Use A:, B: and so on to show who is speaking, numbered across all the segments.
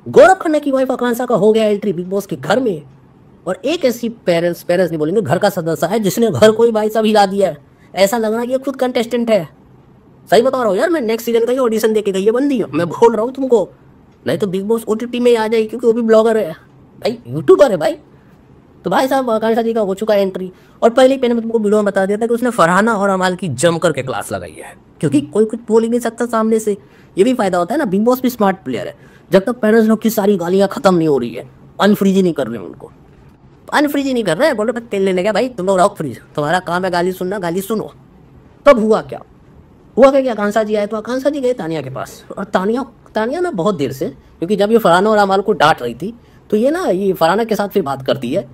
A: गौरव खन्ना की वाइफ आकांक्षा का हो गया एंट्री बिग बॉस के घर में। और एक ऐसी पेरेंट्स पेरेंट्स नहीं बोलेंगे, घर का सदस्य है जिसने घर को ही भाई साहब हिला दिया है। ऐसा लग रहा है कि ये खुद कंटेस्टेंट है। सही बता रहा हूँ यार, मैं नेक्स्ट सीजन का ही ऑडिशन दे के गई है बंदी, मैं बोल रहा हूँ तुमको। नहीं तो बिग बॉस OTT में आ जाएगी, क्योंकि वो भी ब्लॉगर है भाई, यूट्यूबर है भाई। तो भाई साहब आकांक्षा जी का हो चुका है एंट्री। और पहले ही मैंने तुमको वीडियो में बता दिया था कि उसने फरहाना और अमाल की जम करके क्लास लगाई है, क्योंकि कोई कुछ बोल ही नहीं सकता सामने से। ये भी फायदा होता है ना, बिग बॉस भी स्मार्ट प्लेयर है। जब तक पेरेंट्स लोग की सारी गालियाँ खत्म नहीं हो रही है, अनफ्रीज ही नहीं कर रहे हैं उनको, अनफ्रीज ही नहीं कर रहे हैं। बोलो तेल लेने का भाई, तुम लोग रहो फ्रीज, तुम्हारा काम है गाली सुनना, गाली सुनो। तब हुआ क्या कि आकांक्षा जी आए, तो आकांक्षा जी गए तानिया के पास। और तानिया ना बहुत देर से, क्योंकि जब ये फरहाना और अमाल को डांट रही थी, तो ये फरहाना के साथ फिर बात करती है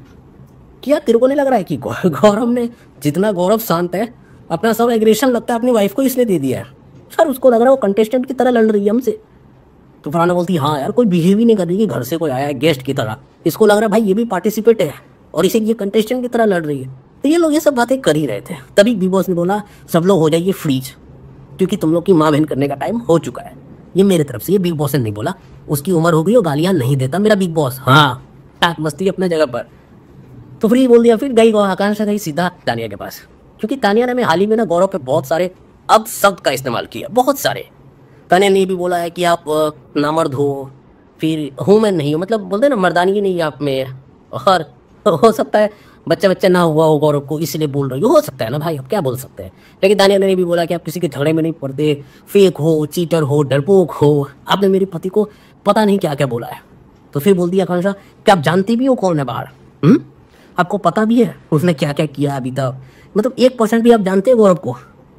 A: कि यार तेरे को नहीं लग रहा है कि गौरव ने, जितना गौरव शांत है, अपना सब एग्रेशन लगता है अपनी वाइफ को इसलिए दे दिया है। सर उसको लग रहा है वो कंटेस्टेंट की तरह लड़ रही है हमसे। तो फरहाना बोलती है हाँ यार, कोई बिहेव ही नहीं कर रही कि घर से कोई आया है गेस्ट की तरह, इसको लग रहा है भाई ये भी पार्टिसिपेट है और इसे ये कंटेस्टेंट की तरह लड़ रही है। तो ये लोग ये सब बातें कर ही रहे थे। तभी बिग बॉस ने बोला सब लोग हो जाइए फ्रीज, क्योंकि तुम लोग की माँ बहन करने का टाइम हो चुका है। ये मेरे तरफ से, ये बिग बॉस ने नहीं बोला, उसकी उम्र हो गई और गालियाँ नहीं देता मेरा बिग बॉस। हाँ टाक मस्ती अपने जगह पर। तो फ्री बोल दिया। फिर गई आकांक्षा गई सीधा तानिया के पास, क्योंकि तानिया ने हाल ही में ना गौरव पे बहुत सारे अब शब्द का इस्तेमाल किया, बहुत सारे। तानिया ने भी बोला है कि आप नामर्द हो, फिर हूँ मैं नहीं हूँ, मतलब बोलते ना मर्दानगी नहीं है आप में, और हो सकता है बच्चा ना हुआ हो गौरव को इसलिए बोल रही हो सकता है ना भाई, अब क्या बोल सकते हैं। लेकिन तानिया ने भी बोला कि आप किसी के झगड़े में नहीं पड़ते, फेक हो, चीटर हो, डरपोक हो, आपने मेरे पति को पता नहीं क्या क्या बोला है। तो फिर बोल दिया आकांक्षा कि आप जानती भी हो कौन है बाहर, आपको पता भी है उसने क्या क्या किया अभी तक, मतलब 1% भी आप जानते हैं गौरव को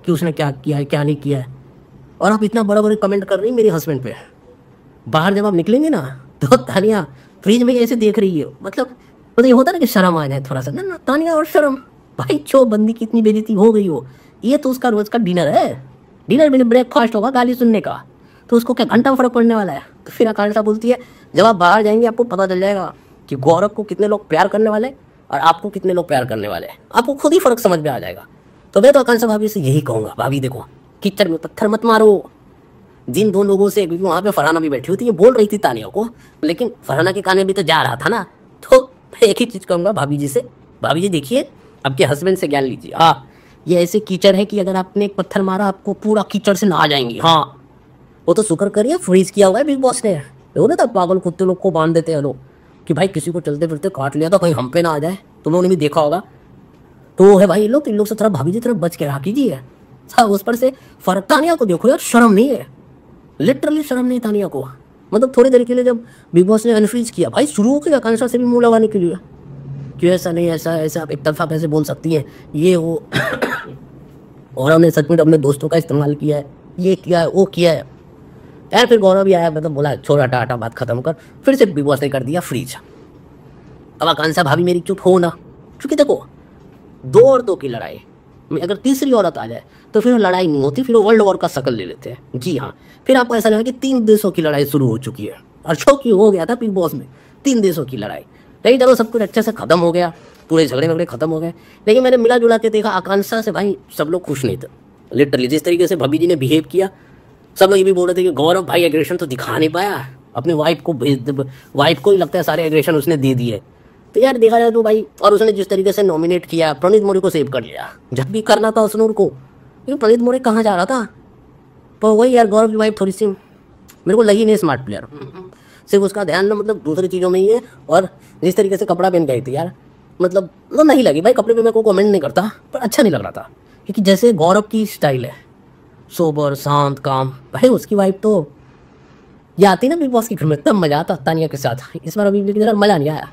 A: कि उसने क्या किया है क्या नहीं किया है। और आप इतना बड़ा बड़ा कमेंट कर रही मेरे हस्बैंड पे। बाहर जब आप निकलेंगे ना तो तानिया फ्रिज में ऐसे देख रही है, मतलब ये होता ना कि शर्म आ जाए थोड़ा सा ना तानिया, और शर्म भाई जो बंदी की इतनी बेइज्जती हो गई हो, ये तो उसका रोज का डिनर है, डिनर में ब्रेकफास्ट होगा गाली सुनने का, तो उसको क्या घंटा फर्क पड़ने वाला है। तो फिर आकांक्षा बोलती है जब आप बाहर जाएंगे आपको पता चल जाएगा कि गौरव को कितने लोग प्यार करने वाले और आपको कितने लोग प्यार करने वाले हैं, आपको खुद ही फर्क समझ में आ जाएगा। तो मैं तो आकांक्षा भाभी से यही कहूँगा, भाभी देखो कीचड़ में पत्थर मत मारो। जिन दो लोगों से, क्योंकि वहाँ पे फरहाना भी बैठी हुई थी, ये बोल रही थी तानिया को, लेकिन फरहाना के कान में भी तो जा रहा था ना। तो मैं एक ही चीज़ कहूँगा भाभी जी से, भाभी जी देखिए आपके हस्बैंड से ज्ञान लीजिए। हाँ ये ऐसे कीचड़ है कि अगर आपने एक पत्थर मारा आपको पूरा कीचड़ से नहा जाएंगी। हाँ वो तो शुक्र करिए फ्रीज किया हुआ है बिग बॉस ने। देखो ना तब पागल कुत्ते लोग को बांध देते हैं लोग कि भाई किसी को चलते फिरते काट लिया तो कहीं हम पे ना आ जाए, तुम लोगों ने भी देखा होगा। तो वो है भाई लोग, इन लोग से थोड़ा भाभी जी तरफ बच के रहा कीजिए। उस पर से फर्क तानिया को देखो यार, शर्म नहीं है, लिटरली शर्म नहीं तानिया को। मतलब थोड़ी देर के लिए जब बिग बॉस ने अनफ्रीज किया, भाई शुरू हो गया आकांक्षा से भी मुंह लगाने के लिए कि ऐसा नहीं, ऐसा ऐसा आप एक तरफा कैसे बोल सकती हैं ये वो और हमने सच में अपने दोस्तों का इस्तेमाल किया है, ये किया है वो किया है यार। फिर गौरव भी आया, मतलब बोला छोड़ा टाटा बात खत्म कर, फिर से बिग बॉस ने कर दिया फ्रीज। अब आकांक्षा भाभी मेरी चुप हो ना, क्योंकि देखो 2 और 2 की लड़ाई में अगर तीसरी औरत आ जाए तो फिर लड़ाई नहीं होती, फिर वर्ल्ड वॉर का शक्ल ले लेते हैं। जी हाँ, फिर आपको ऐसा लगा कि 3 देशों की लड़ाई शुरू हो चुकी है, और शो की हो गया था बिग बॉस में 3 देशों की लड़ाई। लेकिन चलो सब कुछ अच्छे से खत्म हो गया, पूरे झगड़े वगड़े खत्म हो गए। लेकिन मैंने मिला जुला के देखा आकांक्षा से भाई सब लोग खुश नहीं थे। लिटरली जिस तरीके से भाभी जी ने बिहेव किया, सब लोग ये भी बोल रहे थे कि गौरव भाई एग्रेशन तो दिखा नहीं पाया, अपनी वाइफ को ही लगता है सारे एग्रेशन उसने दे दिए। तो यार देखा जाए तो भाई, और उसने जिस तरीके से नॉमिनेट किया, प्रणीत मोरे को सेव कर लिया जब भी करना था उसनूर को, क्योंकि प्रणीत मोरे कहाँ जा रहा था। पर वही यार गौरव की वाइफ थोड़ी सी मेरे को लगी नहीं स्मार्ट प्लेयर, सिर्फ उसका ध्यान ना मतलब दूसरी चीज़ों में ही है। और जिस तरीके से कपड़ा पहन गई थी यार, मतलब नहीं लगी भाई, कपड़े पे मैं कोई कमेंट नहीं करता, पर अच्छा नहीं लग रहा था। क्योंकि जैसे गौरव की स्टाइल है सोबर शांत काम, भाई उसकी वाइफ तो ये आती ना बिग बॉस की घर में तब मजा आता तानिया के साथ। इस बार अभी लेकिन मजा नहीं आया।